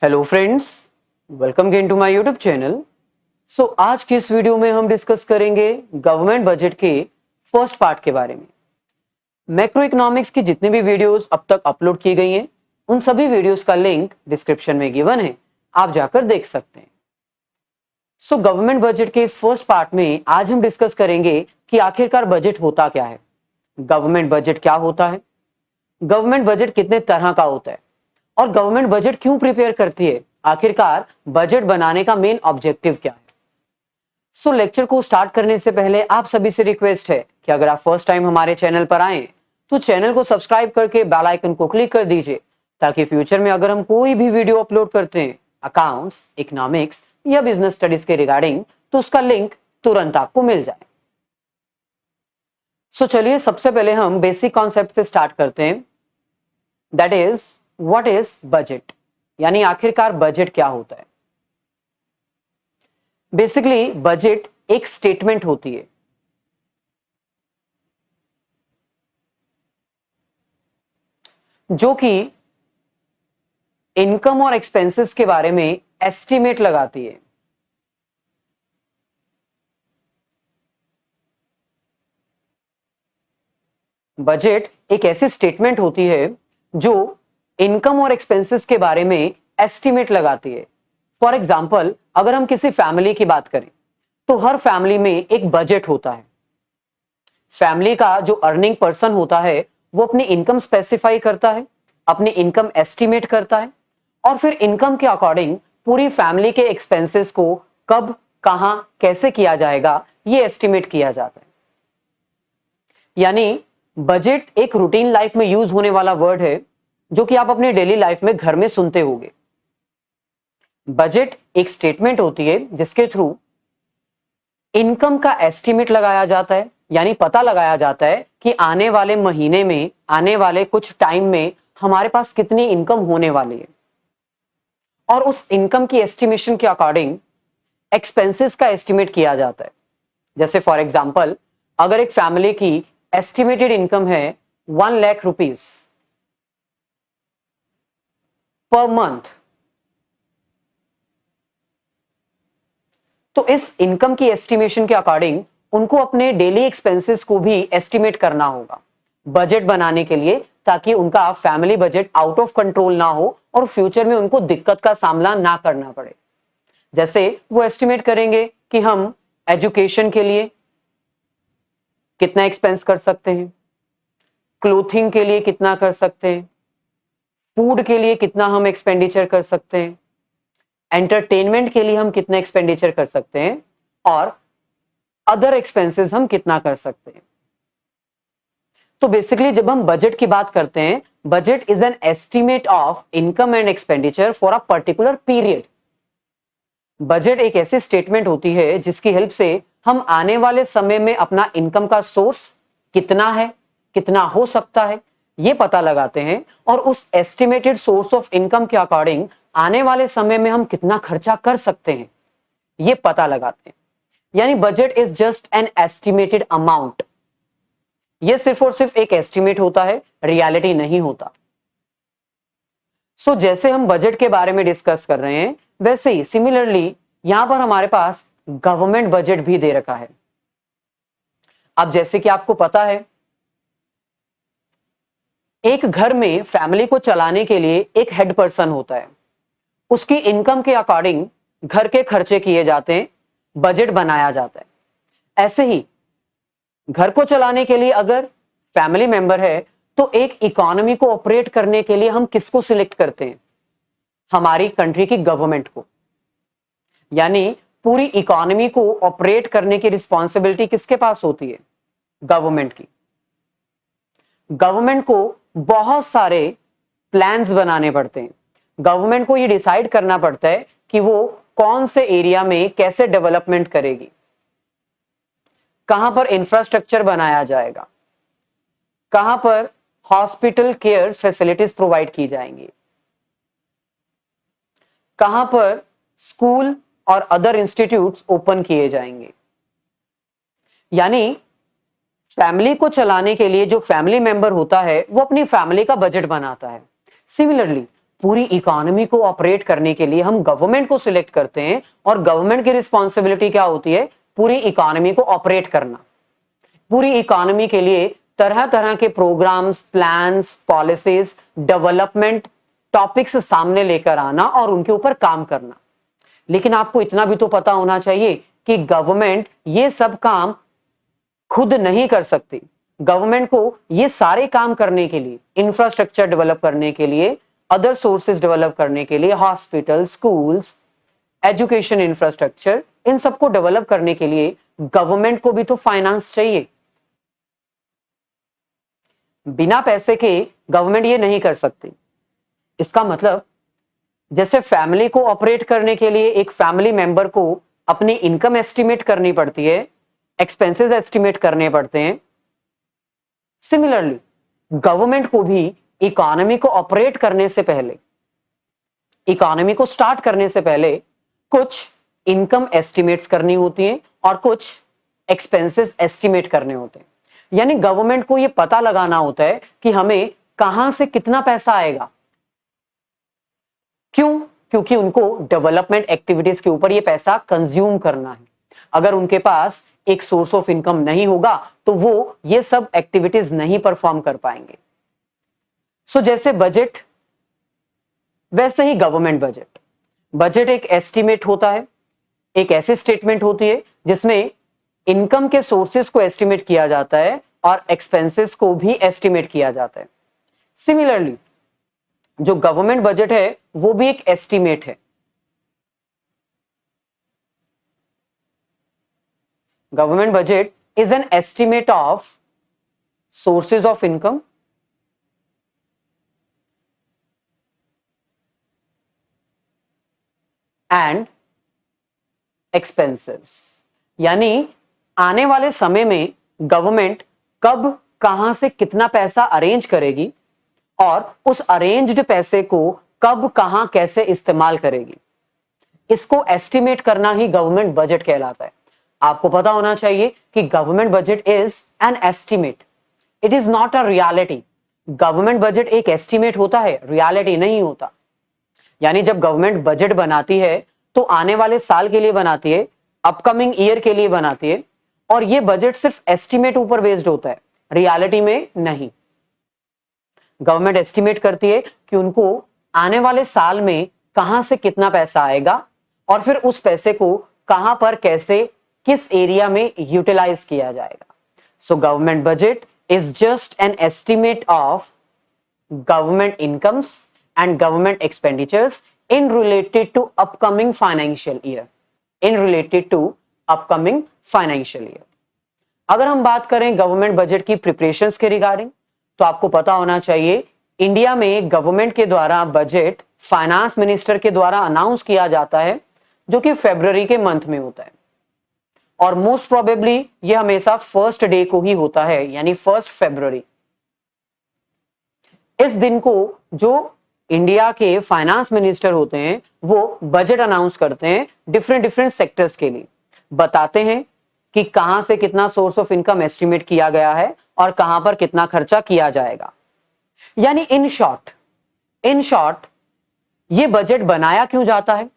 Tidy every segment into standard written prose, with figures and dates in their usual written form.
Hello friends, welcome again to my YouTube channel. आज की इस वीडियो में हम डिस्कस करेंगे गवर्नमेंट बजट के फर्स्ट पार्ट के बारे में। मैक्रो इकोनॉमिक्स की जितनी भी वीडियोस अब तक अपलोड की गई हैं, उन सभी वीडियोस का लिंक डिस्क्रिप्शन में गिवन है, आप जाकर देख सकते हैं। गवर्नमेंट बजट के इस फर्स्ट पार्ट में आज हम डिस्कस करेंगे कि आखिरकार बजट होता क्या है, गवर्नमेंट बजट क्या होता है, गवर्नमेंट बजट कितने तरह का होता है और गवर्नमेंट बजट क्यों प्रिपेयर करती है, आखिरकार बजट बनाने का मेन ऑब्जेक्टिव क्या है। लेक्चर को स्टार्ट करने से पहले आप सभी से रिक्वेस्ट है कि अगर आप फर्स्ट टाइम हमारे चैनल पर आए तो चैनल को सब्सक्राइब करके बेल आइकन को क्लिक कर दीजिए, ताकि फ्यूचर में अगर हम कोई भी वीडियो अपलोड करते हैं अकाउंट्स, इकोनॉमिक्स या बिजनेस स्टडीज के रिगार्डिंग, तो उसका लिंक तुरंत आपको मिल जाए। चलिए सबसे पहले हम बेसिक कॉन्सेप्ट से स्टार्ट करते हैं, that is what is budget, यानी आखिरकार बजट क्या होता है। बेसिकली बजट एक स्टेटमेंट होती है जो कि इनकम और एक्सपेंसेस के बारे में एस्टिमेट लगाती है। बजट एक ऐसी स्टेटमेंट होती है जो इनकम और एक्सपेंसेस के बारे में एस्टिमेट लगाती है। फॉर एग्जाम्पल, अगर हम किसी फैमिली की बात करें तो हर फैमिली में एक बजट होता है। फैमिली का जो अर्निंग पर्सन होता है वो अपनी इनकम स्पेसिफाई करता है, अपनी इनकम एस्टिमेट करता है और फिर इनकम के अकॉर्डिंग पूरी फैमिली के एक्सपेंसेस को कब, कहां, कैसे किया जाएगा, ये एस्टिमेट किया जाता है। यानी बजट एक रूटीन लाइफ में यूज होने वाला वर्ड है जो कि आप अपनी डेली लाइफ में घर में सुनते होंगे। बजट एक स्टेटमेंट होती है जिसके थ्रू इनकम का एस्टिमेट लगाया जाता है, यानी पता लगाया जाता है कि आने वाले महीने में, आने वाले कुछ टाइम में हमारे पास कितनी इनकम होने वाली है और उस इनकम की एस्टिमेशन के अकॉर्डिंग एक्सपेंसेस का एस्टिमेट किया जाता है। जैसे फॉर एग्जांपल, अगर एक फैमिली की एस्टिमेटेड इनकम है 1 लाख रुपीस पर मंथ, तो इस इनकम की एस्टिमेशन के अकॉर्डिंग उनको अपने डेली एक्सपेंसेस को भी एस्टिमेट करना होगा बजट बनाने के लिए, ताकि उनका family budget out of control ना हो और फ्यूचर में उनको दिक्कत का सामना ना करना पड़े। जैसे वो एस्टिमेट करेंगे कि हम एजुकेशन के लिए कितना एक्सपेंस कर सकते हैं, क्लोथिंग के लिए कितना कर सकते हैं, फूड के लिए कितना हम एक्सपेंडिचर कर सकते हैं, एंटरटेनमेंट के लिए हम कितना एक्सपेंडिचर कर सकते हैं और अदर एक्सपेंसेस हम कितना कर सकते हैं। तो बेसिकली जब हम बजट की बात करते हैं, budget is an estimate of income and expenditure for a particular period. Budget एक ऐसी स्टेटमेंट होती है जिसकी हेल्प से हम आने वाले समय में अपना इनकम का सोर्स कितना है, कितना हो सकता है, ये पता लगाते हैं और उस एस्टिमेटेड सोर्स ऑफ इनकम के अकॉर्डिंग आने वाले समय में हम कितना खर्चा कर सकते हैं, ये पता लगाते हैं। यानी budget is just an estimated amount. ये सिर्फ और सिर्फ एक एस्टिमेट होता है, रियलिटी नहीं होता। जैसे हम बजट के बारे में डिस्कस कर रहे हैं, वैसे ही सिमिलरली यहां पर हमारे पास गवर्नमेंट बजट भी दे रखा है। अब जैसे कि आपको पता है, एक घर में फैमिली को चलाने के लिए एक हेड पर्सन होता है, उसकी इनकम के अकॉर्डिंग घर के खर्चे किए जाते हैं, बजट बनाया जाता है। ऐसे ही घर को चलाने के लिए अगर फैमिली मेंबर है तो एक इकोनॉमी को ऑपरेट करने के लिए हम किसको सिलेक्ट करते हैं, हमारी कंट्री की गवर्नमेंट को। यानी पूरी इकोनॉमी को ऑपरेट करने की रिस्पॉन्सिबिलिटी किसके पास होती है, गवर्नमेंट की। गवर्नमेंट को बहुत सारे प्लान्स बनाने पड़ते हैं, गवर्नमेंट को यह डिसाइड करना पड़ता है कि वो कौन से एरिया में कैसे डेवलपमेंट करेगी, कहां पर इंफ्रास्ट्रक्चर बनाया जाएगा, कहां पर हॉस्पिटल केयर फैसिलिटीज प्रोवाइड की जाएंगी, कहां पर स्कूल और अदर इंस्टीट्यूट्स ओपन किए जाएंगे। यानी फैमिली को चलाने के लिए जो फैमिली मेंबर होता है वो अपनी फैमिली का बजट बनाता है। सिमिलरली पूरी इकोनॉमी को ऑपरेट करने के लिए हम गवर्नमेंट को सिलेक्ट करते हैं, और गवर्नमेंट की रिस्पॉन्सिबिलिटी क्या होती है? पूरी इकोनॉमी को ऑपरेट करना। पूरी इकोनॉमी के लिए तरह तरह के programmes, plans, policies, development topics सामने लेकर आना और उनके ऊपर काम करना। लेकिन आपको इतना भी तो पता होना चाहिए कि गवर्नमेंट ये सब काम खुद नहीं कर सकती। गवर्नमेंट को ये सारे काम करने के लिए, इंफ्रास्ट्रक्चर डेवलप करने के लिए, अदर सोर्सेज डेवलप करने के लिए, हॉस्पिटल, स्कूल्स, एजुकेशन इंफ्रास्ट्रक्चर, इन सबको डेवलप करने के लिए गवर्नमेंट को भी तो फाइनेंस चाहिए। बिना पैसे के गवर्नमेंट ये नहीं कर सकती। इसका मतलब जैसे फैमिली को ऑपरेट करने के लिए एक फैमिली मेंबर को अपनी इनकम एस्टिमेट करनी पड़ती है, एक्सपेंसेस एस्टिमेट करने पड़ते हैं, सिमिलरली गवर्नमेंट को भी इकोनॉमी को ऑपरेट करने से पहले, इकोनॉमी को स्टार्ट करने से पहले कुछ इनकम एस्टिमेट्स करनी होती है और कुछ एक्सपेंसेस एस्टिमेट करने होते हैं। यानी गवर्नमेंट को यह पता लगाना होता है कि हमें कहां से कितना पैसा आएगा। क्यों? क्योंकि उनको डेवलपमेंट एक्टिविटीज के ऊपर यह पैसा कंज्यूम करना है। अगर उनके पास एक सोर्स ऑफ इनकम नहीं होगा तो वो ये सब एक्टिविटीज नहीं परफॉर्म कर पाएंगे। सो जैसे बजट, वैसे ही गवर्नमेंट बजट। बजट एक एस्टिमेट होता है, एक ऐसी स्टेटमेंट होती है जिसमें इनकम के सोर्सेस को एस्टिमेट किया जाता है और एक्सपेंसेस को भी एस्टिमेट किया जाता है। सिमिलरली जो गवर्नमेंट बजट है वो भी एक एस्टिमेट है। Government budget is an estimate of sources of income and expenses. यानी आने वाले समय में गवर्नमेंट कब, कहां से कितना पैसा अरेंज करेगी और उस अरेंज्ड पैसे को कब, कहां, कैसे इस्तेमाल करेगी, इसको एस्टिमेट करना ही गवर्नमेंट बजट कहलाता है। आपको पता होना चाहिए कि government budget is an estimate, it is not a reality. Government budget एक एस्टिमेट होता है, रियलिटी नहीं होता। यानी जब गवर्नमेंट बजट बनाती है तो आने वाले साल के लिए बनाती है, अपकमिंग ईयर के लिए बनाती है, और ये बजट सिर्फ एस्टिमेट ऊपर बेस्ड होता है, रियलिटी में नहीं। गवर्नमेंट एस्टिमेट करती है कि उनको आने वाले साल में कहां से कितना पैसा आएगा और फिर उस पैसे को कहां पर, कैसे, किस एरिया में यूटिलाइज किया जाएगा। So government budget is just an estimate of government incomes and government expenditures in related to upcoming financial year, in related to upcoming financial year। अगर हम बात करें गवर्नमेंट बजट की प्रिपरेशंस के रिगार्डिंग, तो आपको पता होना चाहिए इंडिया में गवर्नमेंट के द्वारा बजट फाइनेंस मिनिस्टर के द्वारा अनाउंस किया जाता है, जो कि फरवरी के मंथ में होता है, और मोस्ट प्रोबेबली ये हमेशा फर्स्ट डे को ही होता है, यानी 1 फरवरी। इस दिन को जो इंडिया के फाइनेंस मिनिस्टर होते हैं वो बजट अनाउंस करते हैं डिफरेंट सेक्टर्स के लिए, बताते हैं कि कहां से कितना सोर्स ऑफ इनकम एस्टिमेट किया गया है और कहां पर कितना खर्चा किया जाएगा। यानी इन शॉर्ट ये बजट बनाया क्यों जाता है?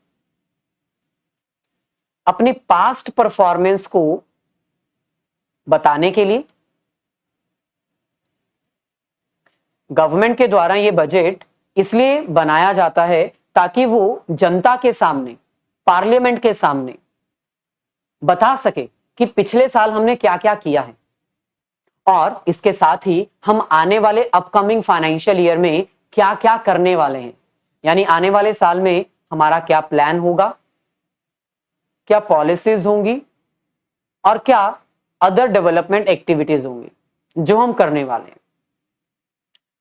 अपनी पास्ट परफॉर्मेंस को बताने के लिए। गवर्नमेंट के द्वारा ये बजट इसलिए बनाया जाता है ताकि वो जनता के सामने, पार्लियामेंट के सामने बता सके कि पिछले साल हमने क्या क्या किया है, और इसके साथ ही हम आने वाले अपकमिंग फाइनेंशियल ईयर में क्या क्या करने वाले हैं। यानी आने वाले साल में हमारा क्या प्लान होगा, क्या पॉलिसीज होंगी और क्या अदर डेवलपमेंट एक्टिविटीज होंगी जो हम करने वाले हैं।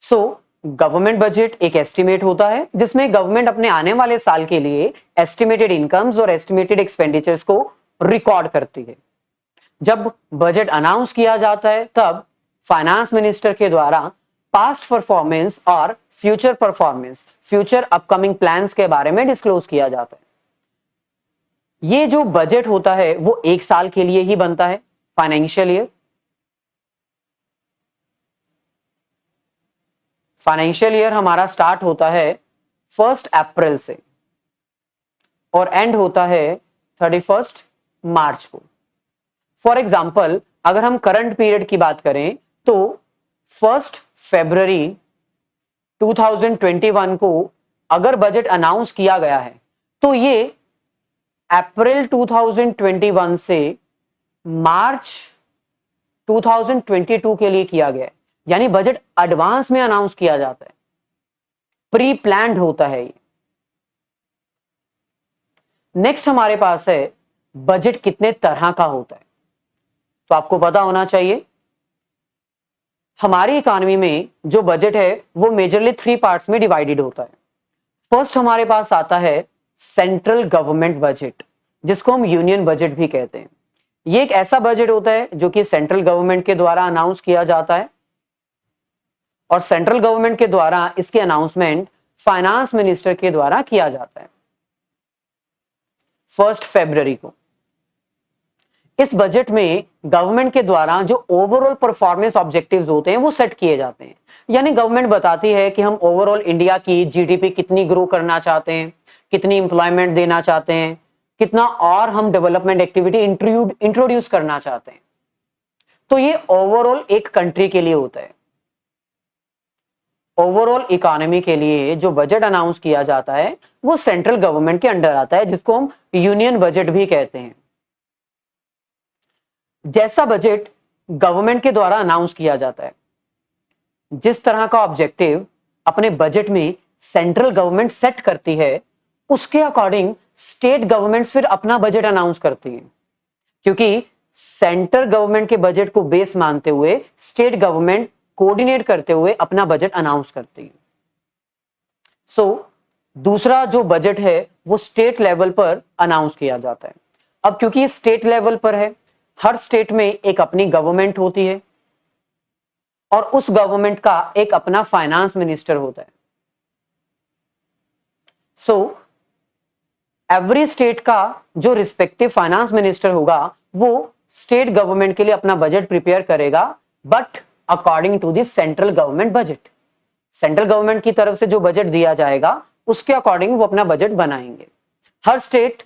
सो गवर्नमेंट बजट एक एस्टिमेट होता है जिसमें गवर्नमेंट अपने आने वाले साल के लिए एस्टिमेटेड इनकम्स और एस्टिमेटेड एक्सपेंडिचर्स को रिकॉर्ड करती है। जब बजट अनाउंस किया जाता है तब फाइनेंस मिनिस्टर के द्वारा पास्ट परफॉर्मेंस और future performance, future upcoming plans के बारे में डिस्क्लोज किया जाता है। ये जो बजट होता है वो एक साल के लिए ही बनता है, फाइनेंशियल ईयर। फाइनेंशियल ईयर हमारा स्टार्ट होता है 1 अप्रैल से और एंड होता है 31 मार्च को। फॉर एग्जाम्पल अगर हम करंट पीरियड की बात करें तो 1 फरवरी 2021 को अगर बजट अनाउंस किया गया है तो ये अप्रैल 2021 से मार्च 2022 के लिए किया गया है, यानी बजट एडवांस में अनाउंस किया जाता है, प्री प्लान्ड होता है ये। नेक्स्ट हमारे पास है बजट कितने तरह का होता है, तो आपको पता होना चाहिए हमारी इकोनॉमी में जो बजट है वो मेजरली 3 पार्ट्स में डिवाइडेड होता है। फर्स्ट हमारे पास आता है सेंट्रल गवर्नमेंट बजट, जिसको हम यूनियन बजट भी कहते हैं। ये एक ऐसा बजट होता है जो कि सेंट्रल गवर्नमेंट के द्वारा अनाउंस किया जाता है और सेंट्रल गवर्नमेंट के द्वारा इसके अनाउंसमेंट फाइनेंस मिनिस्टर के द्वारा किया जाता है 1 फरवरी को। इस बजट में गवर्नमेंट के द्वारा जो ओवरऑल परफॉर्मेंस ऑब्जेक्टिव्स होते हैं वो सेट किए जाते हैं, यानी गवर्नमेंट बताती है कि हम ओवरऑल इंडिया की जीडीपी कितनी ग्रो करना चाहते हैं, कितनी इंप्लॉयमेंट देना चाहते हैं, कितना और हम डेवलपमेंट एक्टिविटी इंट्रोड्यूस करना चाहते हैं। तो ये ओवरऑल एक कंट्री के लिए होता है। ओवरऑल इकोनॉमी के लिए जो बजट अनाउंस किया जाता है वो सेंट्रल गवर्नमेंट के अंडर आता है, जिसको हम यूनियन बजट भी कहते हैं। जैसा बजट गवर्नमेंट के द्वारा अनाउंस किया जाता है, जिस तरह का ऑब्जेक्टिव अपने बजट में सेंट्रल गवर्नमेंट सेट करती है, उसके अकॉर्डिंग स्टेट गवर्नमेंट्स फिर अपना बजट अनाउंस करती है, क्योंकि सेंट्रल गवर्नमेंट के बजट को बेस मानते हुए स्टेट गवर्नमेंट कोऑर्डिनेट करते हुए अपना बजट अनाउंस करती है। सो दूसरा जो बजट है वो स्टेट लेवल पर अनाउंस किया जाता है। अब क्योंकि ये स्टेट लेवल पर है, हर स्टेट में एक अपनी गवर्नमेंट होती है और उस गवर्नमेंट का एक अपना फाइनेंस मिनिस्टर होता है। सो एवरी स्टेट का जो रिस्पेक्टिव फाइनेंस मिनिस्टर होगा वो स्टेट गवर्नमेंट के लिए अपना बजट प्रिपेयर करेगा, but according to the central government budget. Central government की तरफ से जो बजट दिया जाएगा उसके अकॉर्डिंग वो अपना बजट बनाएंगे। हर स्टेट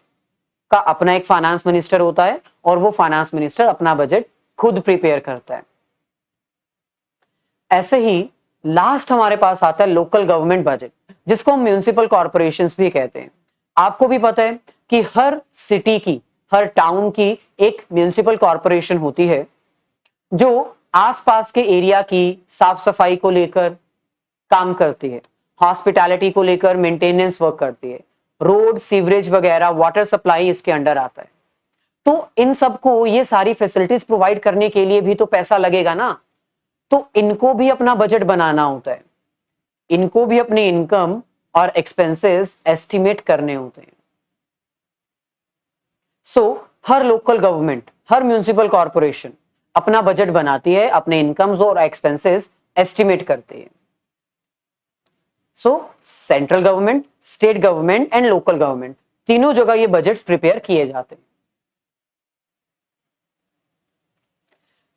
का अपना एक फाइनेंस मिनिस्टर होता है और वो फाइनेंस मिनिस्टर अपना बजट खुद प्रिपेयर करता है। ऐसे ही लास्ट हमारे पास आता है लोकल गवर्नमेंट बजट, जिसको हम म्युनिसिपल कॉर्पोरेशंस भी कहते हैं। आपको भी पता है कि हर सिटी की, हर टाउन की एक म्युनिसिपल कॉर्पोरेशन होती है जो आसपास के एरिया की साफ सफाई को लेकर काम करती है, हॉस्पिटैलिटी को लेकर मेंटेनेंस वर्क करती है, रोड, सीवरेज वगैरह, वाटर सप्लाई इसके अंडर आता है। तो इन सबको ये सारी फैसिलिटीज प्रोवाइड करने के लिए भी तो पैसा लगेगा ना, तो इनको भी अपना बजट बनाना होता है, इनको भी अपनी इनकम और एक्सपेंसेस एस्टिमेट करने होते हैं। सो हर लोकल गवर्नमेंट, हर म्युनिसिपल कॉर्पोरेशन अपना बजट बनाती है, अपने इनकम्स और एक्सपेंसेस एस्टिमेट करते हैं। सो central government, state government and local government तीनों जगह ये बजट्स प्रिपेयर किए जाते हैं।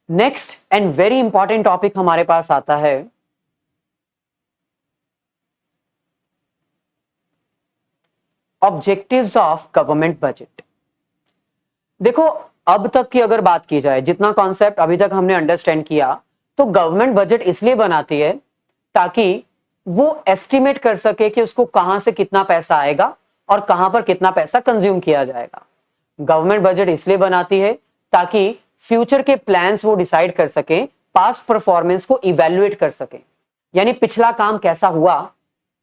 Next and very important topic हमारे पास आता है ऑब्जेक्टिव्स ऑफ गवर्नमेंट बजट। देखो, अब तक की अगर बात की जाए, जितना कॉन्सेप्ट अभी तक हमने अंडरस्टैंड किया, तो गवर्नमेंट बजट इसलिए बनाती है ताकि वो एस्टिमेट कर सके कि उसको कहां से कितना पैसा आएगा और कहां पर कितना पैसा कंज्यूम किया जाएगा। गवर्नमेंट बजट इसलिए बनाती है ताकि फ्यूचर के प्लान्स वो डिसाइड कर सके, पास्ट परफॉर्मेंस को इवैल्यूएट कर सके, यानी पिछला काम कैसा हुआ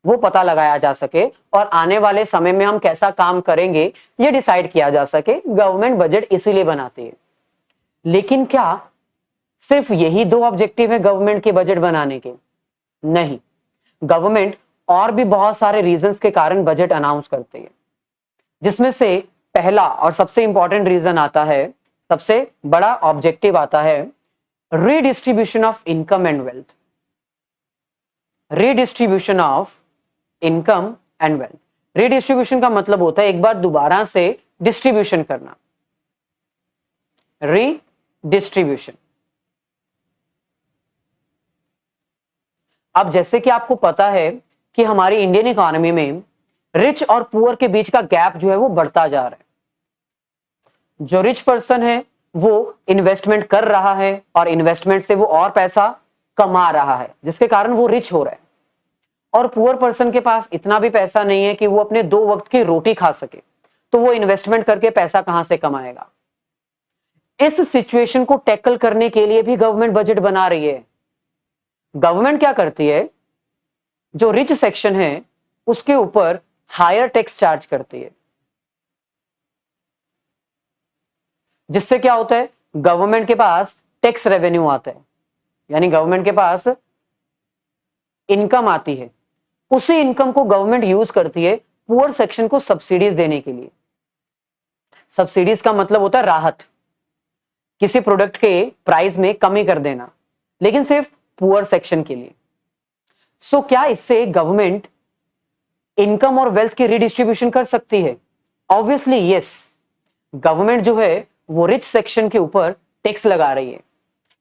वो पता लगाया जा सके और आने वाले समय में हम कैसा काम करेंगे ये डिसाइड किया जा सके। गवर्नमेंट बजट इसीलिए बनाती है। लेकिन क्या सिर्फ यही 2 ऑब्जेक्टिव है गवर्नमेंट के बजट बनाने के? नहीं, गवर्नमेंट और भी बहुत सारे रीजंस के कारण बजट अनाउंस करती है, जिसमें से पहला और सबसे इंपॉर्टेंट रीजन आता है, सबसे बड़ा ऑब्जेक्टिव आता है redistribution of income and wealth. Redistribution of income and wealth. Redistribution का मतलब होता है एक बार दोबारा से डिस्ट्रीब्यूशन करना, रीडिस्ट्रीब्यूशन। अब जैसे कि आपको पता है कि हमारी इंडियन इकोनॉमी में रिच और पुअर के बीच का गैप जो है वो बढ़ता जा रहा है। जो रिच पर्सन है वो इन्वेस्टमेंट कर रहा है और इन्वेस्टमेंट से वो और पैसा कमा रहा है, जिसके कारण वो रिच हो रहा है। और पुअर पर्सन के पास इतना भी पैसा नहीं है कि वो अपने 2 वक्त की रोटी खा सके, तो वो इन्वेस्टमेंट करके पैसा कहां से कमाएगा। इस सिचुएशन को टैकल करने के लिए भी गवर्नमेंट बजट बना रही है। गवर्नमेंट क्या करती है, जो रिच सेक्शन है उसके ऊपर हायर टैक्स चार्ज करती है, जिससे क्या होता है, गवर्नमेंट के पास टैक्स रेवेन्यू आता है, यानी गवर्नमेंट के पास इनकम आती है। उसी इनकम को गवर्नमेंट यूज करती है पुअर सेक्शन को सब्सिडीज देने के लिए। सब्सिडीज का मतलब होता है राहत, किसी प्रोडक्ट के प्राइस में कमी कर देना, लेकिन सिर्फ पुअर सेक्शन के लिए। सो क्या इससे गवर्नमेंट इनकम और वेल्थ की रिडिस्ट्रीब्यूशन कर सकती है? Obviously yes. गवर्नमेंट जो है वो रिच सेक्शन के ऊपर टैक्स लगा रही है,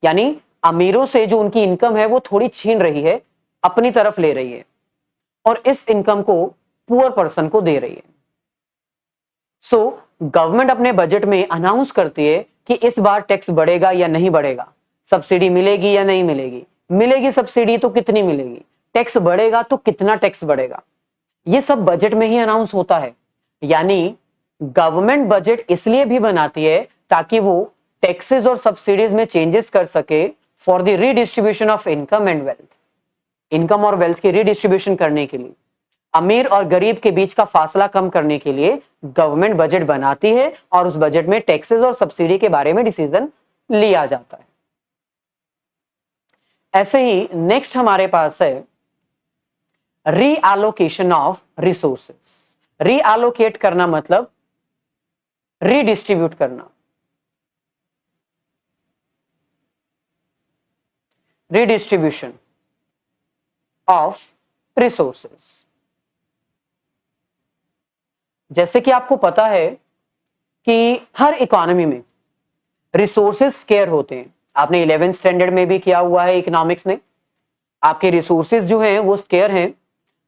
यानी अमीरों से जो उनकी इनकम है वो थोड़ी छीन रही है, अपनी तरफ ले रही है, और इस इनकम को पुअर पर्सन को दे रही है। सो गवर्नमेंट अपने बजट में अनाउंस करती है कि इस बार टैक्स बढ़ेगा या नहीं बढ़ेगा, सब्सिडी मिलेगी या नहीं मिलेगी, मिलेगी सब्सिडी तो कितनी मिलेगी, टैक्स बढ़ेगा तो कितना टैक्स बढ़ेगा। ये सब बजट में ही अनाउंस होता है। यानी गवर्नमेंट बजट इसलिए भी बनाती है ताकि वो टैक्सेस और सब्सिडीज में चेंजेस कर सके for the redistribution of income and wealth. Income और वेल्थ की रीडिस्ट्रीब्यूशन करने के लिए, अमीर और गरीब के बीच का फासला कम करने के लिए गवर्नमेंट बजट बनाती है, और उस बजट में टैक्सेस और सब्सिडी के बारे में डिसीजन लिया जाता है। ऐसे ही नेक्स्ट हमारे पास है रीएलोकेशन ऑफ रिसोर्सेस। रीएलोकेट करना मतलब रीडिस्ट्रीब्यूट करना। Redistribution of resources. जैसे कि आपको पता है कि हर इकोनॉमी में रिसोर्सेस स्केयर होते हैं। आपने 11th स्टैंडर्ड में भी किया हुआ है इकोनॉमिक्स में। आपके रिसोर्सेज जो हैं वो स्केयर हैं,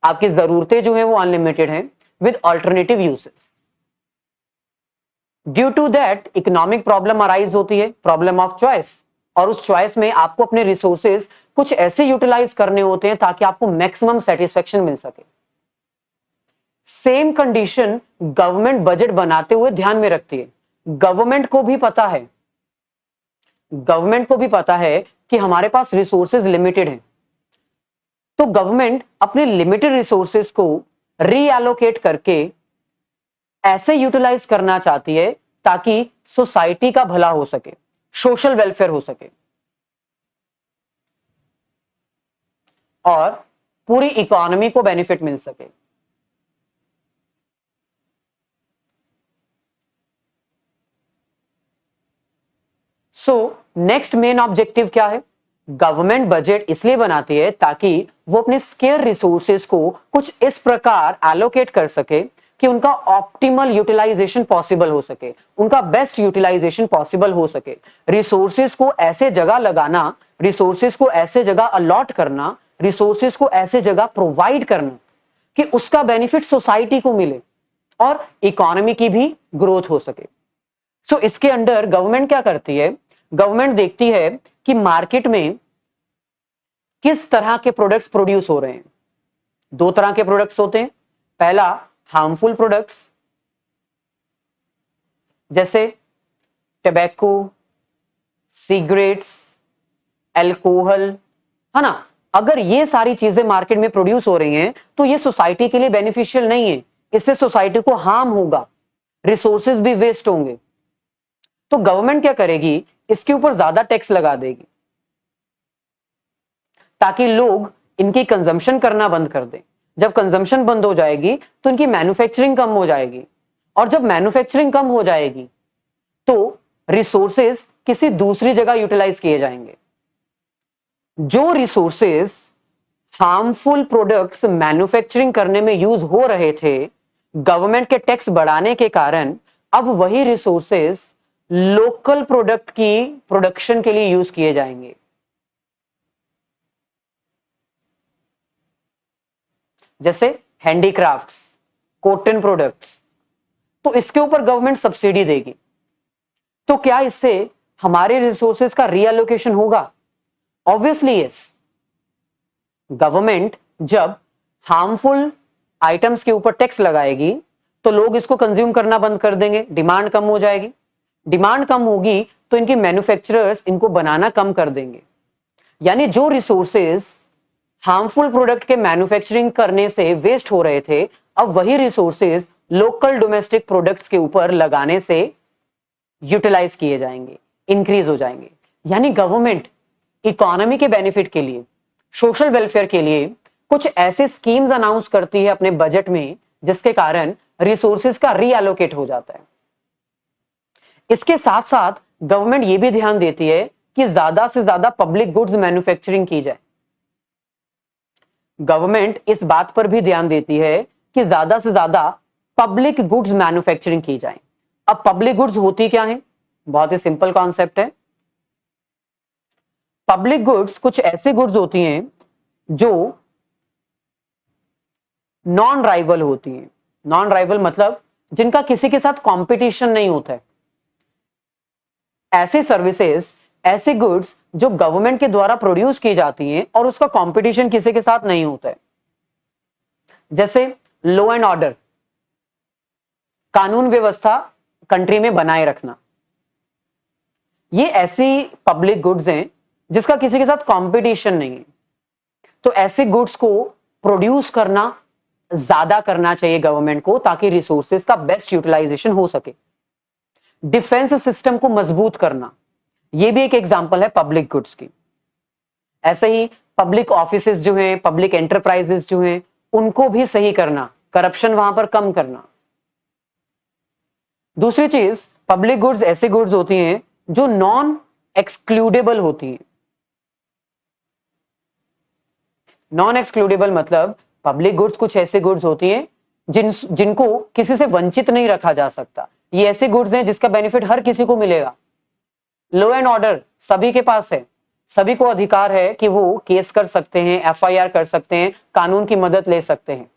आपकी जरूरतें जो हैं वो अनलिमिटेड हैं with alternative uses. Due to that economic problem arise होती है, प्रॉब्लम ऑफ चॉइस, और उस चॉइस में आपको अपने रिसोर्सेज कुछ ऐसे यूटिलाइज करने होते हैं ताकि आपको मैक्सिमम सेटिस्फेक्शन मिल सके। सेम कंडीशन गवर्नमेंट बजट बनाते हुए ध्यान में रखती है। गवर्नमेंट को भी पता है, गवर्नमेंट को भी पता है कि हमारे पास रिसोर्सेज लिमिटेड हैं, तो गवर्नमेंट अपने लिमिटेड रिसोर्सेज को रीएलोकेट करके ऐसे यूटिलाइज करना चाहती है ताकि सोसाइटी का भला हो सके, सोशल वेलफेयर हो सके, और पूरी इकोनॉमी को बेनिफिट मिल सके। सो नेक्स्ट मेन ऑब्जेक्टिव क्या है? गवर्नमेंट बजट इसलिए बनाती है ताकि वो अपने स्केयर रिसोर्सेज को कुछ इस प्रकार एलोकेट कर सके कि उनका ऑप्टिमल यूटिलाइजेशन पॉसिबल हो सके, उनका बेस्ट यूटिलाइजेशन पॉसिबल हो सके। रिसोर्सेज को ऐसे जगह लगाना, रिसोर्सेज को ऐसे जगह अलॉट करना, रिसोर्सेज को ऐसे जगह प्रोवाइड करना कि उसका बेनिफिट सोसाइटी को मिले और इकोनॉमी की भी ग्रोथ हो सके। सो इसके अंडर गवर्नमेंट क्या करती है? गवर्नमेंट देखती है कि मार्केट में किस तरह के प्रोडक्ट्स प्रोड्यूस हो रहे हैं। 2 तरह के प्रोडक्ट्स होते हैं। पहला हार्मफुल प्रोडक्ट्स, जैसे टबैको, सिगरेट्स, अल्कोहल, है ना। अगर ये सारी चीजें मार्केट में प्रोड्यूस हो रही हैं तो ये सोसाइटी के लिए बेनिफिशियल नहीं है, इससे सोसाइटी को हार्म होगा, रिसोर्सेज भी वेस्ट होंगे। तो गवर्नमेंट क्या करेगी? इसके ऊपर ज्यादा टैक्स लगा देगी ताकि लोग इनकी कंजम्पशन करना बंद कर दें। जब कंजम्पशन बंद हो जाएगी तो इनकी मैन्युफैक्चरिंग कम हो जाएगी, और जब मैन्युफैक्चरिंग कम हो जाएगी तो रिसोर्सेज किसी दूसरी जगह यूटिलाइज किए जाएंगे। जो रिसोर्सेज हार्मफुल प्रोडक्ट्स मैन्युफैक्चरिंग करने में यूज हो रहे थे, गवर्नमेंट के टैक्स बढ़ाने के कारण अब वही रिसोर्सेज लोकल प्रोडक्ट की प्रोडक्शन के लिए यूज किए जाएंगे। जैसे हैंडीक्राफ्ट्स, कॉटन प्रोडक्ट्स, तो इसके ऊपर गवर्नमेंट सब्सिडी देगी। तो क्या इससे हमारे रिसोर्सेज का रीएलोकेशन होगा? Obviously yes. गवर्नमेंट जब हार्मफुल आइटम्स के ऊपर टैक्स लगाएगी तो लोग इसको कंज्यूम करना बंद कर देंगे, डिमांड कम हो जाएगी। डिमांड कम होगी तो इनकी मैन्युफैक्चरर्स इनको बनाना कम कर देंगे। यानी जो रिसोर्सेज हार्मफुल प्रोडक्ट के मैन्युफैक्चरिंग करने से वेस्ट हो रहे थे, अब वही रिसोर्सेज लोकल डोमेस्टिक प्रोडक्ट्स के ऊपर लगाने से यूटिलाइज किए जाएंगे, इंक्रीज हो जाएंगे। यानी गवर्नमेंट इकोनॉमी के बेनिफिट के लिए, सोशल वेलफेयर के लिए कुछ ऐसे स्कीम्स अनाउंस करती है अपने बजट में जिसके कारण रिसोर्सेज का रीएलोकेट हो जाता है। इसके साथ साथ गवर्नमेंट ये भी ध्यान देती है कि ज्यादा से ज्यादा पब्लिक गुड्स मैन्युफैक्चरिंग की जाए। गवर्नमेंट इस बात पर भी ध्यान देती है कि ज्यादा से ज्यादा पब्लिक गुड्स मैन्युफैक्चरिंग की जाए। अब पब्लिक गुड्स होती क्या है? बहुत ही सिंपल कॉन्सेप्ट है। पब्लिक गुड्स कुछ ऐसे गुड्स होती हैं जो नॉन राइवल होती हैं। नॉन राइवल मतलब जिनका किसी के साथ कंपटीशन नहीं होता है। ऐसे सर्विसेज, ऐसे गुड्स जो गवर्नमेंट के द्वारा प्रोड्यूस की जाती हैं और उसका कंपटीशन किसी के साथ नहीं होता है। जैसे लॉ एंड ऑर्डर, कानून व्यवस्था कंट्री में बनाए रखना, ये ऐसी पब्लिक गुड्स हैं जिसका किसी के साथ कंपटीशन नहीं है। तो ऐसे गुड्स को प्रोड्यूस करना ज्यादा करना चाहिए गवर्नमेंट को ताकि रिसोर्सेज का बेस्ट यूटिलाइजेशन हो सके। डिफेंस सिस्टम को मजबूत करना, यह भी एक एग्जांपल है पब्लिक गुड्स की। ऐसे ही पब्लिक ऑफिसेज जो हैं, पब्लिक एंटरप्राइजेस जो हैं, उनको भी सही करना, करप्शन वहां पर कम करना। दूसरी चीज, पब्लिक गुड्स ऐसे गुड्स होती हैं जो नॉन एक्सक्लूडेबल होती हैं। नॉन एक्सक्लूडेबल मतलब पब्लिक गुड्स कुछ ऐसे गुड्स होती हैं जिनको किसी से वंचित नहीं रखा जा सकता। ये ऐसे गुड्स हैं जिसका बेनिफिट हर किसी को मिलेगा। लॉ एंड ऑर्डर सभी के पास है, सभी को अधिकार है कि वो केस कर सकते हैं, एफआईआर कर सकते हैं, कानून की मदद ले सकते हैं।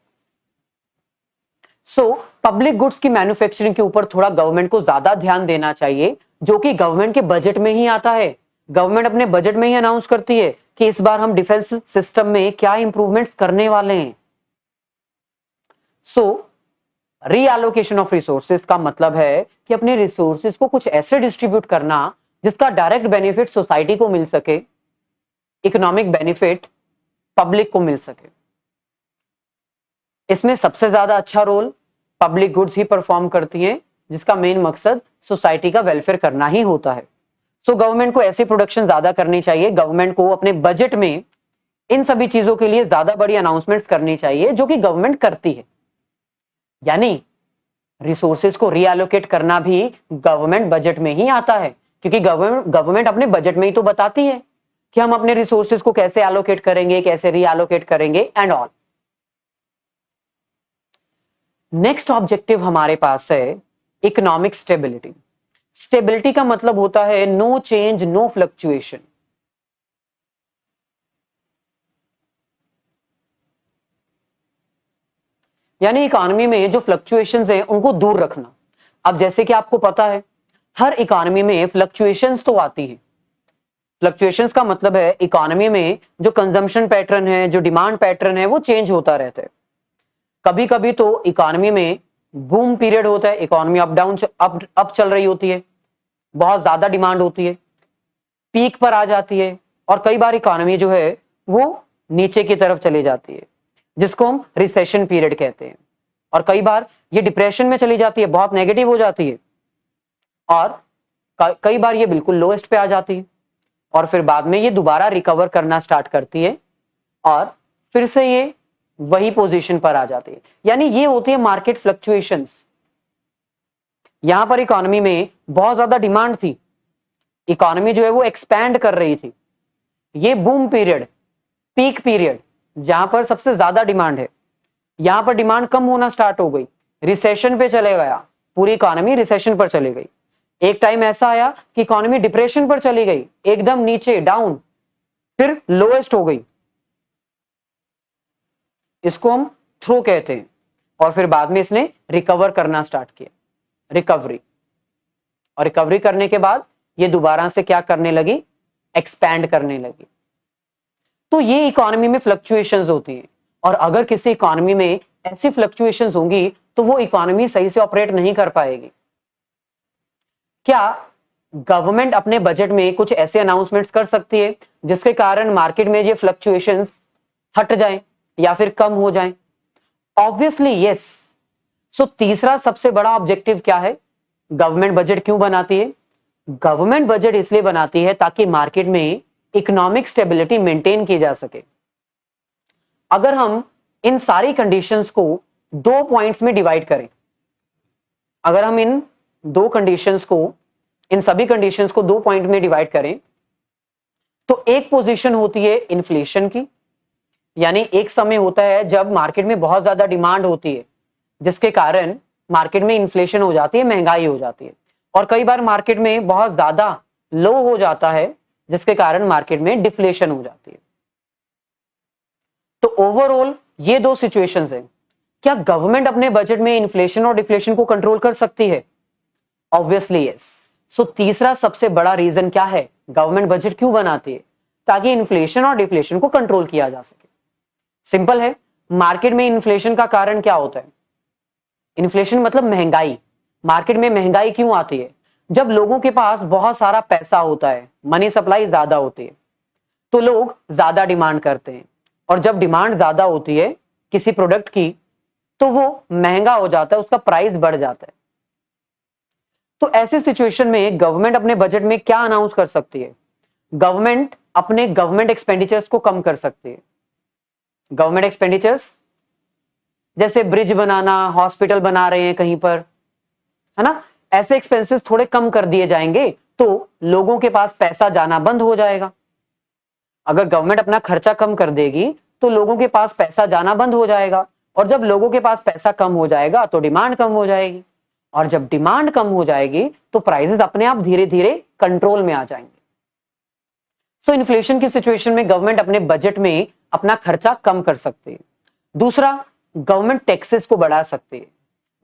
सो पब्लिक गुड्स की मैन्युफैक्चरिंग के ऊपर थोड़ा गवर्नमेंट को ज्यादा ध्यान देना चाहिए, जो कि गवर्नमेंट के बजट में ही आता है। गवर्नमेंट अपने बजट में ही अनाउंस करती है कि इस बार हम डिफेंस सिस्टम में क्या इंप्रूवमेंट्स करने वाले हैं। सो रीएलोकेशन ऑफ रिसोर्सेज का मतलब है कि अपने रिसोर्सेज को कुछ ऐसे डिस्ट्रीब्यूट करना जिसका डायरेक्ट बेनिफिट सोसाइटी को मिल सके, इकोनॉमिक बेनिफिट पब्लिक को मिल सके। इसमें सबसे ज्यादा अच्छा रोल पब्लिक गुड्स ही परफॉर्म करती हैं, जिसका मेन मकसद सोसाइटी का वेलफेयर करना ही होता है। सो गवर्नमेंट को ऐसी प्रोडक्शन ज्यादा करनी चाहिए। गवर्नमेंट को अपने बजट में इन सभी चीजों के लिए ज्यादा बड़ी अनाउंसमेंट्स करनी चाहिए, जो कि गवर्नमेंट करती है। यानी रिसोर्सेज को रीएलोकेट करना भी गवर्नमेंट बजट में ही आता है, क्योंकि गवर्नमेंट अपने बजट में ही तो बताती है कि हम अपने रिसोर्सेज को कैसे एलोकेट करेंगे, कैसे रीएलोकेट करेंगे एंड ऑल। नेक्स्ट ऑब्जेक्टिव हमारे पास है इकोनॉमिक स्टेबिलिटी। स्टेबिलिटी का मतलब होता है नो चेंज, नो फ्लक्चुएशन। यानी इकोनॉमी में जो फ्लक्चुएशंस हैं उनको दूर रखना। अब जैसे कि आपको पता है हर इकोनॉमी में फ्लक्चुएशंस तो आती हैं। फ्लक्चुएशंस का मतलब है इकोनॉमी में जो कंजम्पशन पैटर्न है, जो डिमांड पैटर्न है, वो चेंज होता रहता है। कभी कभी तो इकोनॉमी में बूम पीरियड होता है, इकोनॉमी अप डाउन अप चल रही होती है, बहुत ज्यादा डिमांड होती है, पीक पर आ जाती है, और कई बार इकोनॉमी जो है वो नीचे की तरफ चली जाती है, जिसको हम रिसेशन पीरियड कहते हैं। और कई बार ये डिप्रेशन में चली जाती है, बहुत नेगेटिव हो जाती है, और कई बार ये बिल्कुल लोएस्ट पे आ जाती है, और फिर बाद में ये दोबारा रिकवर करना स्टार्ट करती है और फिर से ये वही पोजीशन पर आ जाती है। यानी ये होती है मार्केट फ्लक्चुएशंस। यहां पर इकोनॉमी में बहुत ज्यादा डिमांड थी, इकोनॉमी जो है वो एक्सपैंड कर रही थी, ये बूम पीरियड, पीक पीरियड जहां पर सबसे ज्यादा डिमांड है, यहां पर डिमांड कम होना स्टार्ट हो गई, रिसेशन पे चले गया, पूरी इकोनॉमी रिसेशन पर चली गई। एक टाइम ऐसा आया कि इकोनॉमी डिप्रेशन पर चली गई, एकदम नीचे डाउन, फिर लोएस्ट हो गई। इसको हम थ्रो कहते हैं, और फिर बाद में इसने रिकवर करना स्टार्ट किया, रिकवरी। और रिकवरी करने के बाद ये दोबारा से क्या करने लगी, एक्सपैंड करने लगी। तो ये इकोनॉमी में फ्लक्चुएशंस होती हैं, और अगर किसी इकोनॉमी में ऐसी फ्लक्चुएशंस होंगी तो वो इकोनॉमी सही से ऑपरेट नहीं कर पाएगी। क्या गवर्नमेंट अपने बजट में कुछ ऐसे अनाउंसमेंट्स कर सकती है जिसके कारण मार्केट में ये फ्लक्चुएशंस हट जाएं या फिर कम हो जाएं? Obviously yes. सो तीसरा सबसे बड़ा ऑब्जेक्टिव क्या है, गवर्नमेंट बजट क्यों बनाती है? गवर्नमेंट बजट इसलिए बनाती है ताकि मार्केट में इकोनॉमिक स्टेबिलिटी मेंटेन की जा सके। अगर हम इन सारी कंडीशंस को दो पॉइंट्स में डिवाइड करें, अगर हम इन सभी कंडीशंस को दो पॉइंट में डिवाइड करें, तो एक पोजीशन होती है इन्फ्लेशन की, यानी एक समय होता है जब मार्केट में बहुत ज्यादा डिमांड होती है जिसके कारण मार्केट में इन्फ्लेशन हो जाती है, महंगाई हो जाती है। और कई बार मार्केट में बहुत ज्यादा लो हो जाता है जिसके कारण मार्केट में डिफ्लेशन हो जाती है। तो ओवरऑल ये दो सिचुएशंस हैं। क्या गवर्नमेंट अपने बजट में इन्फ्लेशन और डिफ्लेशन को कंट्रोल कर सकती है? Obviously yes. सो तीसरा सबसे बड़ा रीजन क्या है, गवर्नमेंट बजट क्यों बनाती है? ताकि इन्फ्लेशन और डिफ्लेशन को कंट्रोल किया जा सके। सिंपल है, मार्केट में इन्फ्लेशन का कारण क्या होता है? इन्फ्लेशन मतलब महंगाई। मार्केट में महंगाई क्यों आती है? जब लोगों के पास बहुत सारा पैसा होता है, मनी सप्लाई ज्यादा होती है, तो लोग ज्यादा डिमांड करते हैं, और जब डिमांड ज्यादा होती है किसी प्रोडक्ट की तो वो महंगा हो जाता है, उसका प्राइस बढ़ जाता है। तो ऐसे सिचुएशन में गवर्नमेंट अपने बजट में क्या अनाउंस कर सकती है? गवर्नमेंट अपने गवर्नमेंट एक्सपेंडिचर्स को कम कर सकती है। गवर्नमेंट एक्सपेंडिचर्स जैसे ब्रिज बनाना, हॉस्पिटल बना रहे हैं कहीं पर, है ना, ऐसे एक्सपेंसेस थोड़े कम कर दिए जाएंगे तो लोगों के पास पैसा जाना बंद हो जाएगा। अगर गवर्नमेंट अपना खर्चा कम कर देगी तो लोगों के पास पैसा जाना बंद हो जाएगा, और जब लोगों के पास पैसा कम हो जाएगा तो डिमांड कम हो जाएगी, और जब डिमांड कम हो जाएगी तो प्राइसेस अपने आप धीरे धीरे कंट्रोल में आ जाएंगे। सो इन्फ्लेशन की सिचुएशन में गवर्नमेंट अपने बजट में अपना खर्चा कम कर सकती है। दूसरा, गवर्नमेंट टैक्सेस को बढ़ा सकती है।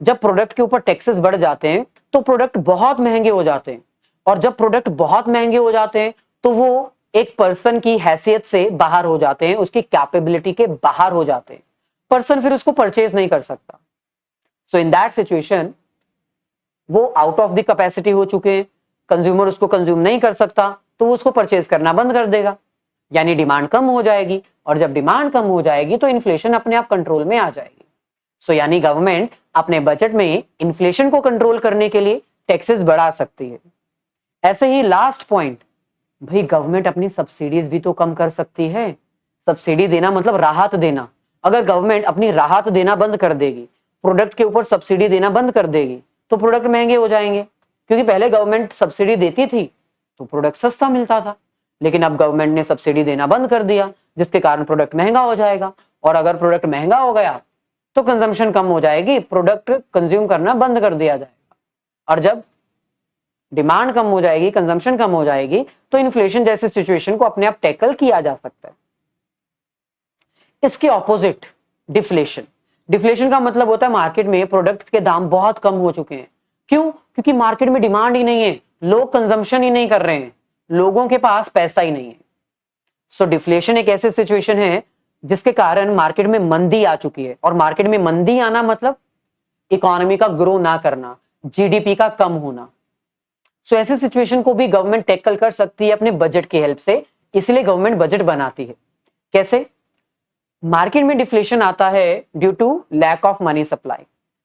जब प्रोडक्ट के ऊपर टैक्सेस बढ़ जाते हैं तो प्रोडक्ट बहुत महंगे हो जाते हैं, और जब प्रोडक्ट बहुत महंगे हो जाते हैं तो वो एक पर्सन की हैसियत से बाहर हो जाते हैं, उसकी कैपेबिलिटी के बाहर हो जाते हैं, पर्सन फिर उसको परचेज नहीं कर सकता। सो इन दैट सिचुएशन वो आउट ऑफ द कैपेसिटी हो चुके हैं, कंज्यूमर उसको कंज्यूम नहीं कर सकता, तो वो उसको परचेज करना बंद कर देगा, यानी डिमांड कम हो जाएगी, और जब डिमांड कम हो जाएगी तो इन्फ्लेशन अपने आप कंट्रोल में आ जाएगी। सो यानी गवर्नमेंट अपने बजट में इन्फ्लेशन को कंट्रोल करने के लिए टैक्सेस बढ़ा सकती है। ऐसे ही लास्ट पॉइंट, भाई गवर्नमेंट अपनी सब्सिडीज भी तो कम कर सकती है। सब्सिडी देना मतलब राहत देना। अगर गवर्नमेंट अपनी राहत देना बंद कर देगी, प्रोडक्ट के ऊपर सब्सिडी देना बंद कर देगी, तो प्रोडक्ट महंगे हो जाएंगे, क्योंकि पहले गवर्नमेंट सब्सिडी देती थी तो प्रोडक्ट सस्ता मिलता था, लेकिन अब गवर्नमेंट ने सब्सिडी देना बंद कर दिया जिसके कारण प्रोडक्ट महंगा हो जाएगा, और अगर प्रोडक्ट महंगा हो गया तो कंजम्पशन कम हो जाएगी, प्रोडक्ट कंज्यूम करना बंद कर दिया जाएगा, और जब डिमांड कम हो जाएगी, कंजम्पशन कम हो जाएगी, तो इन्फ्लेशन जैसी सिचुएशन को अपने आप टैकल किया जा सकता है। इसके ऑपोजिट डिफ्लेशन। डिफ्लेशन का मतलब होता है मार्केट में प्रोडक्ट के दाम बहुत कम हो चुके हैं। क्यों? क्योंकि मार्केट में डिमांड ही नहीं है, लोग कंजम्पशन ही नहीं कर रहे हैं, लोगों के पास पैसा ही नहीं है। सो डिफ्लेशन एक ऐसी सिचुएशन है जिसके कारण मार्केट में मंदी आ चुकी है, और मार्केट में मंदी आना मतलब इकोनॉमी का ग्रो ना करना, जीडीपी का कम होना। सो ऐसी सिचुएशन को भी गवर्नमेंट टैकल कर सकती है अपने बजट की हेल्प से, इसलिए गवर्नमेंट बजट बनाती है। कैसे? मार्केट में डिफ्लेशन आता है due to lack of money supply,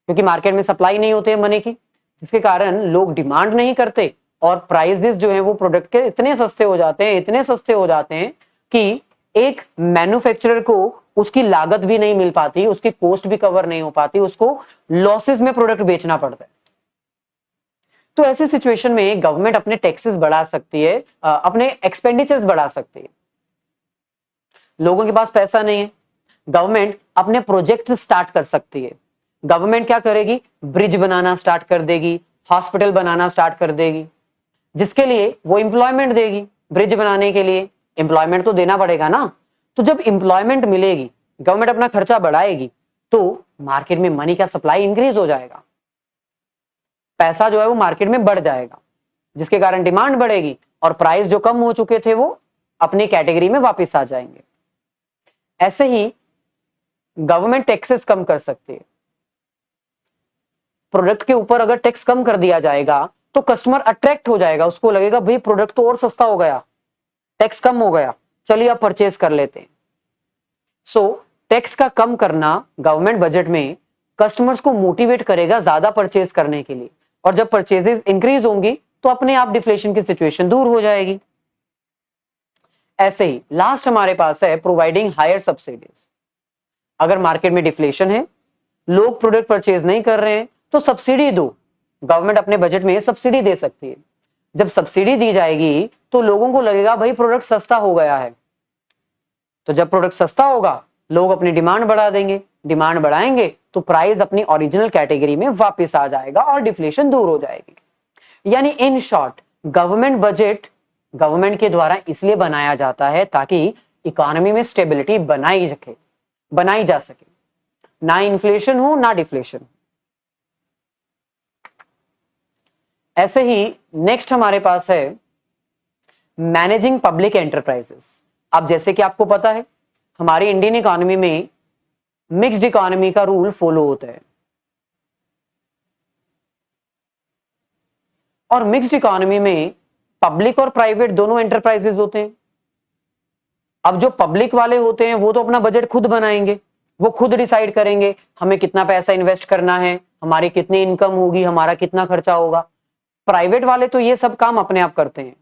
क्योंकि मार्केट में सप्लाई नहीं होती है मनी की, जिसके कारण लोग डिमांड नहीं करते, और प्राइसेस जो है वो प्रोडक्ट के इतने सस्ते हो जाते हैं, इतने सस्ते हो जाते हैं कि एक मैन्युफैक्चरर को उसकी लागत भी नहीं मिल पाती, उसकी कॉस्ट भी कवर नहीं हो पाती, उसको लॉसेस में प्रोडक्ट बेचना पड़ता है। तो ऐसी सिचुएशन में गवर्नमेंट अपने टैक्सेस बढ़ा सकती है, अपने एक्सपेंडिचर्स बढ़ा सकती है। लोगों के पास पैसा नहीं है, गवर्नमेंट अपने प्रोजेक्ट स्टार्ट कर सकती है। गवर्नमेंट क्या करेगी? ब्रिज बनाना स्टार्ट कर देगी, हॉस्पिटल बनाना स्टार्ट कर देगी, जिसके लिए वो एम्प्लॉयमेंट देगी। ब्रिज बनाने के लिए एम्प्लॉयमेंट तो देना पड़ेगा ना, तो जब एम्प्लॉयमेंट मिलेगी, गवर्नमेंट अपना खर्चा बढ़ाएगी, तो मार्केट में मनी का सप्लाई इंक्रीज हो जाएगा, पैसा जो है वो मार्केट में बढ़ जाएगा, जिसके कारण डिमांड बढ़ेगी और प्राइस जो कम हो चुके थे वो अपनी कैटेगरी में वापस आ जाएंगे। ऐसे ही गवर्नमेंट टैक्सेस कम कर सकती है। प्रोडक्ट के ऊपर अगर टैक्स कम कर दिया जाएगा तो कस्टमर अट्रैक्ट हो जाएगा, उसको लगेगा भाई प्रोडक्ट तो और सस्ता हो गया, टैक्स कम हो गया, चलिए आप परचेज कर लेते हैं। सो टैक्स का कम करना गवर्नमेंट बजट में कस्टमर्स को मोटिवेट करेगा ज्यादा परचेज करने के लिए, और जब परचेजेस इंक्रीज होंगी तो अपने आप डिफ्लेशन की सिचुएशन दूर हो जाएगी। ऐसे ही लास्ट हमारे पास है प्रोवाइडिंग हायर सब्सिडीज। अगर मार्केट में डिफ्लेशन है, लोग प्रोडक्ट परचेज नहीं कर रहे हैं, तो सब्सिडी दो। गवर्नमेंट अपने बजट में सब्सिडी दे सकती है। जब सब्सिडी दी जाएगी तो लोगों को लगेगा भाई प्रोडक्ट सस्ता हो गया है, तो जब प्रोडक्ट सस्ता होगा लोग अपनी डिमांड बढ़ा देंगे, डिमांड बढ़ाएंगे तो प्राइस अपनी ओरिजिनल कैटेगरी में वापस आ जाएगा और डिफ्लेशन दूर हो जाएगी। यानी in short government budget government के द्वारा इसलिए बनाया जाता है ताकि इकोनॉमी में स्टेबिलिटी बनाई जा सके, ना इन्फ्लेशन हो ना डिफ्लेशन। ऐसे ही नेक्स्ट हमारे पास है मैनेजिंग पब्लिक एंटरप्राइजेस। अब जैसे कि आपको पता है हमारी इंडियन इकोनॉमी में मिक्स्ड इकोनॉमी का रूल फॉलो होता है, और मिक्स्ड इकोनॉमी में पब्लिक और प्राइवेट दोनों एंटरप्राइजेस होते हैं। अब जो पब्लिक वाले होते हैं वो तो अपना बजट खुद बनाएंगे, वो खुद डिसाइड करेंगे हमें कितना पैसा इन्वेस्ट करना है, हमारी कितनी इनकम होगी, हमारा कितना खर्चा होगा। प्राइवेट वाले तो ये सब काम अपने आप करते हैं।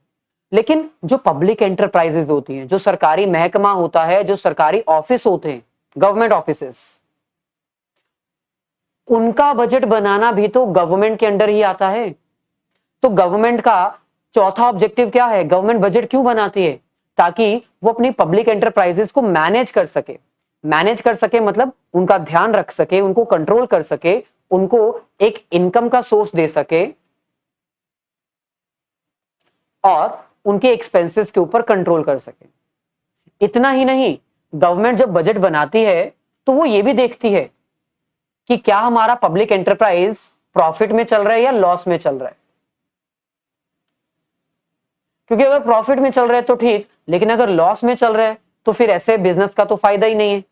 लेकिन जो पब्लिक एंटरप्राइजेस होती हैं, जो सरकारी महकमा होता है, जो सरकारी ऑफिस होते हैं, गवर्नमेंट ऑफिसेस, उनका बजट बनाना भी तो गवर्नमेंट के अंडर ही आता है। तो गवर्नमेंट का चौथा ऑब्जेक्टिव क्या है? गवर्नमेंट बजट क्यों बनाती है? ताकि वो अपनी पब्लिक एंटरप्राइजेस को मैनेज कर सके। मैनेज कर सके मतलब उनका ध्यान रख सके, उनको कंट्रोल कर सके, उनको एक इनकम का सोर्स दे सके और उनके एक्सपेंसेस के ऊपर कंट्रोल कर सके। इतना ही नहीं, गवर्नमेंट जब बजट बनाती है तो वो ये भी देखती है कि क्या हमारा पब्लिक एंटरप्राइज प्रॉफिट में चल रहा है या लॉस में चल रहा है। क्योंकि अगर प्रॉफिट में चल रहा है तो ठीक, लेकिन अगर लॉस में चल रहा है तो फिर ऐसे बिजनेस का तो फायदा ही नहीं है।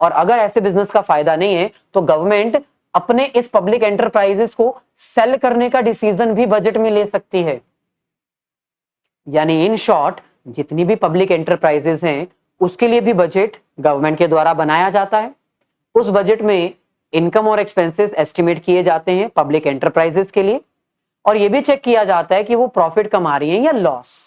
और अगर ऐसे बिजनेस का फायदा नहीं है तो गवर्नमेंट अपने इस पब्लिक एंटरप्राइजेस को सेल करने का डिसीजन भी बजट में ले सकती है। यानी इन शॉर्ट जितनी भी पब्लिक एंटरप्राइजेस हैं उसके लिए भी बजट गवर्नमेंट के द्वारा बनाया जाता है। उस बजट में इनकम और एक्सपेंसेस एस्टिमेट किए जाते हैं पब्लिक एंटरप्राइजेस के लिए, और यह भी चेक किया जाता है कि वो प्रॉफिट कमा रही हैं या लॉस।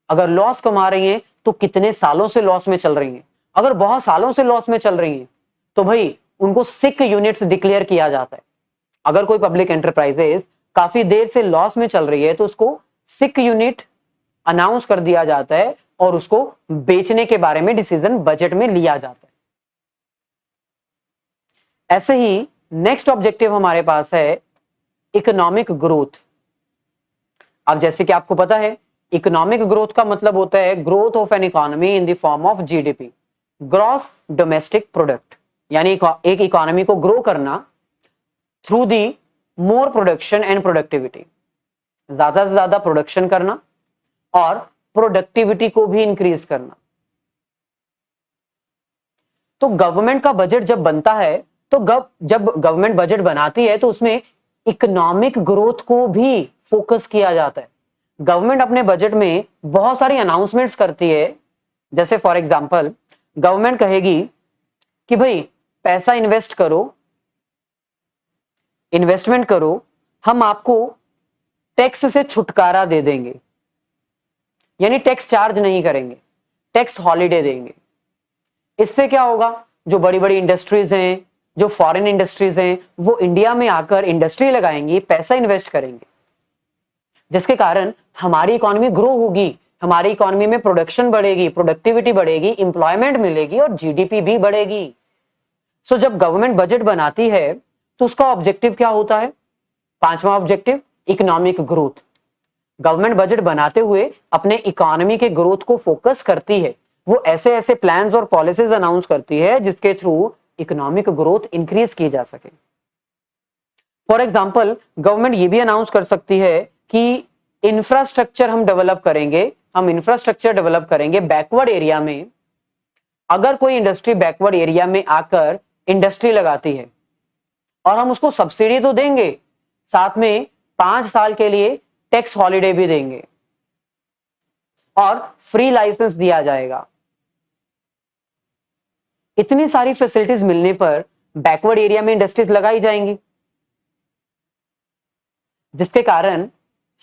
अगर लॉस कमा रही हैं तो कितने सालों से लॉस में चल रही हैं। अगर बहुत सालों से लॉस में चल रही हैं तो भाई उनको सिक यूनिट्स डिक्लेयर किया जाता है। अगर कोई पब्लिक एंटरप्राइजेस काफी देर से लॉस में चल रही है तो उसको सिक यूनिट अनाउंस कर दिया जाता है और उसको बेचने के बारे में डिसीजन बजट में लिया जाता है। ऐसे ही नेक्स्ट ऑब्जेक्टिव हमारे पास है इकोनॉमिक ग्रोथ। अब जैसे कि आपको पता है इकोनॉमिक ग्रोथ का मतलब होता है growth of an economy in the form of GDP, gross domestic product. यानी एक इकोनॉमी को ग्रो करना through the more production and productivity, ज्यादा से ज्यादा प्रोडक्शन करना और प्रोडक्टिविटी को भी इंक्रीज करना। तो गवर्नमेंट का बजट जब बनता है तो जब गवर्नमेंट बजट बनाती है तो उसमें इकोनॉमिक ग्रोथ को भी फोकस किया जाता है। गवर्नमेंट अपने बजट में बहुत सारी अनाउंसमेंट्स करती है। जैसे फॉर एग्जांपल गवर्नमेंट कहेगी कि भाई पैसा इन्वेस्ट करो, इन्वेस्टमेंट करो, हम आपको टैक्स से छुटकारा दे देंगे, यानी टैक्स चार्ज नहीं करेंगे, टैक्स हॉलिडे देंगे। इससे क्या होगा, जो बड़ी बड़ी इंडस्ट्रीज हैं, जो फॉरेन इंडस्ट्रीज हैं, वो इंडिया में आकर इंडस्ट्री लगाएंगी, पैसा इन्वेस्ट करेंगे, जिसके कारण हमारी इकोनॉमी ग्रो होगी, हमारी इकोनॉमी में प्रोडक्शन बढ़ेगी, प्रोडक्टिविटी बढ़ेगी, इंप्लॉयमेंट मिलेगी और जीडीपी भी बढ़ेगी। सो जब गवर्नमेंट बजट बनाती है तो उसका ऑब्जेक्टिव क्या होता है? पांचवा objective economic growth. Government budget बनाते हुए अपने इकोनॉमी के ग्रोथ को फोकस करती है। वो ऐसे ऐसे प्लान्स और पॉलिसीज अनाउंस करती है जिसके थ्रू इकोनॉमिक ग्रोथ इंक्रीज की जा सके। फॉर एग्जाम्पल, गवर्नमेंट ये भी अनाउंस कर सकती है कि इंफ्रास्ट्रक्चर हम डेवलप करेंगे, हम इंफ्रास्ट्रक्चर डेवलप करेंगे बैकवर्ड एरिया में। अगर कोई इंडस्ट्री बैकवर्ड एरिया में आकर इंडस्ट्री लगाती है और हम उसको सब्सिडी तो देंगे, साथ में 5 साल के लिए टैक्स हॉलिडे भी देंगे और फ्री लाइसेंस दिया जाएगा। इतनी सारी फैसिलिटीज मिलने पर बैकवर्ड एरिया में इंडस्ट्रीज लगाई जाएंगी, जिसके कारण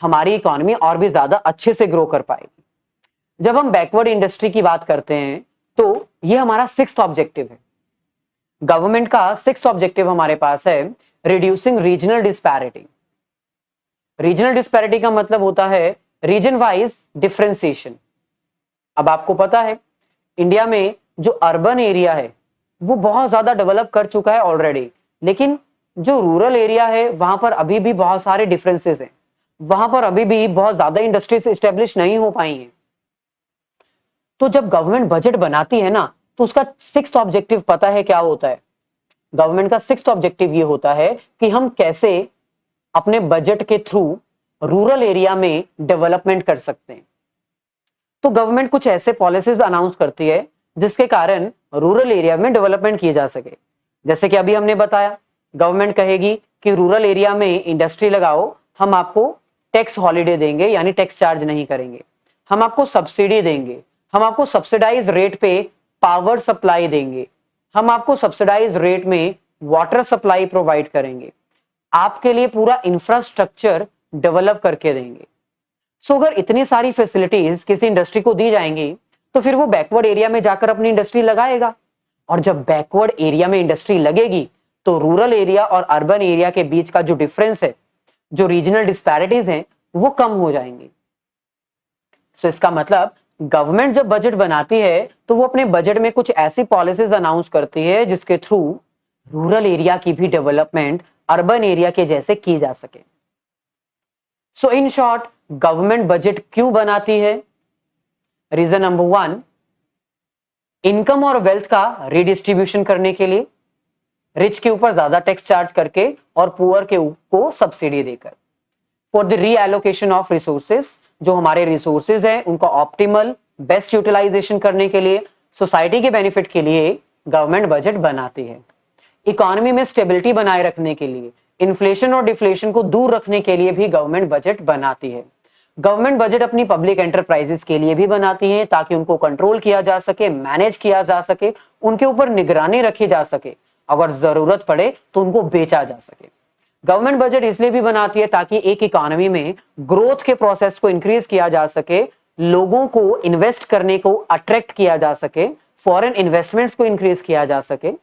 हमारी इकोनॉमी और भी ज्यादा अच्छे से ग्रो कर पाएगी। जब हम बैकवर्ड इंडस्ट्री की बात करते हैं तो यह हमारा 6th ऑब्जेक्टिव है। गवर्नमेंट का 6th ऑब्जेक्टिव हमारे पास है reducing regional disparity. Regional disparity का मतलब होता है रीजन वाइज डिफरेंशिएशन। अब आपको पता है इंडिया में जो अर्बन एरिया है वो बहुत ज्यादा डेवलप कर चुका है ऑलरेडी, लेकिन जो रूरल एरिया है वहां पर अभी भी बहुत सारे डिफरेंसेस हैं, वहां पर अभी भी बहुत ज्यादा इंडस्ट्रीज एस्टेब्लिश नहीं हो पाई हैं। तो जब गवर्नमेंट बजट बनाती है ना तो उसका 6th ऑब्जेक्टिव पता है क्या होता है? गवर्नमेंट का 6th ऑब्जेक्टिव ये होता है कि हम कैसे अपने बजट के थ्रू रूरल एरिया में डेवलपमेंट कर सकते हैं। तो गवर्नमेंट कुछ ऐसे पॉलिसीज अनाउंस करती है जिसके कारण रूरल एरिया में डेवलपमेंट की जा सके। जैसे कि अभी हमने बताया, गवर्नमेंट कहेगी कि रूरल एरिया में इंडस्ट्री लगाओ, हम आपको टैक्स हॉलिडे देंगे, यानी टैक्स चार्ज नहीं करेंगे, हम आपको सब्सिडी देंगे, हम आपको सब्सिडाइज रेट पे पावर सप्लाई देंगे, हम आपको सब्सिडाइज रेट में वाटर सप्लाई प्रोवाइड करेंगे, आपके लिए पूरा इंफ्रास्ट्रक्चर डेवलप करके देंगे। सो अगर इतनी सारी फैसिलिटीज किसी इंडस्ट्री को दी जाएंगी तो फिर वो बैकवर्ड एरिया में जाकर अपनी इंडस्ट्री लगाएगा, और जब बैकवर्ड एरिया में इंडस्ट्री लगेगी तो रूरल एरिया और अर्बन एरिया के बीच का जो डिफरेंस है, जो रीजनल डिस्पैरिटीज हैं, वो कम हो जाएंगी। सो इसका मतलब गवर्नमेंट जब बजट बनाती है तो वो अपने बजट में कुछ ऐसी पॉलिसीज अनाउंस करती है जिसके थ्रू रूरल एरिया की भी डेवलपमेंट अर्बन एरिया के जैसे की जा सके। सो इन शॉर्ट, गवर्नमेंट बजट क्यों बनाती है? रीजन नंबर 1, इनकम और वेल्थ का रिडिस्ट्रीब्यूशन करने के लिए, रिच के ऊपर ज्यादा टैक्स चार्ज करके और पुअर के को सब्सिडी देकर। For the reallocation of resources, जो हमारे रिसोर्सेज हैं उनका ऑप्टिमल बेस्ट यूटिलाइजेशन करने के लिए, सोसाइटी के बेनिफिट के लिए गवर्नमेंट बजट बनाती है। इकोनॉमी में स्टेबिलिटी बनाए रखने के लिए, इन्फ्लेशन और डिफ्लेशन को दूर रखने के लिए भी गवर्नमेंट बजट बनाती है। गवर्नमेंट बजट अपनी पब्लिक एंटरप्राइजेस के लिए भी बनाती है ताकि उनको कंट्रोल किया जा सके, मैनेज किया जा सके, उनके ऊपर निगरानी रखी जा सके, अगर जरूरत पड़े तो उनको बेचा जा सके। गवर्नमेंट बजट इसलिए भी बनाती है ताकि एक इकोनॉमी में ग्रोथ के प्रोसेस को इंक्रीज किया जा सके, लोगों को इन्वेस्ट करने को अट्रैक्ट किया जा सके, फॉरेन इन्वेस्टमेंट्स को इंक्रीज किया जा सके,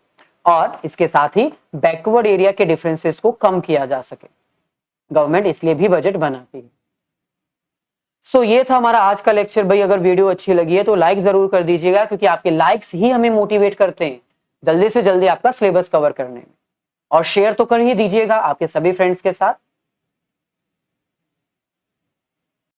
और इसके साथ ही बैकवर्ड एरिया के डिफरेंसेस को कम किया जा सके। गवर्नमेंट इसलिए भी बजट बनाती है। सो ये था हमारा आज का लेक्चर। भाई अगर वीडियो अच्छी लगी है तो लाइक जरूर कर दीजिएगा, क्योंकि आपके लाइक्स ही हमें मोटिवेट करते हैं जल्दी से जल्दी आपका सिलेबस कवर करने में। और शेयर तो कर ही दीजिएगा आपके सभी फ्रेंड्स के साथ।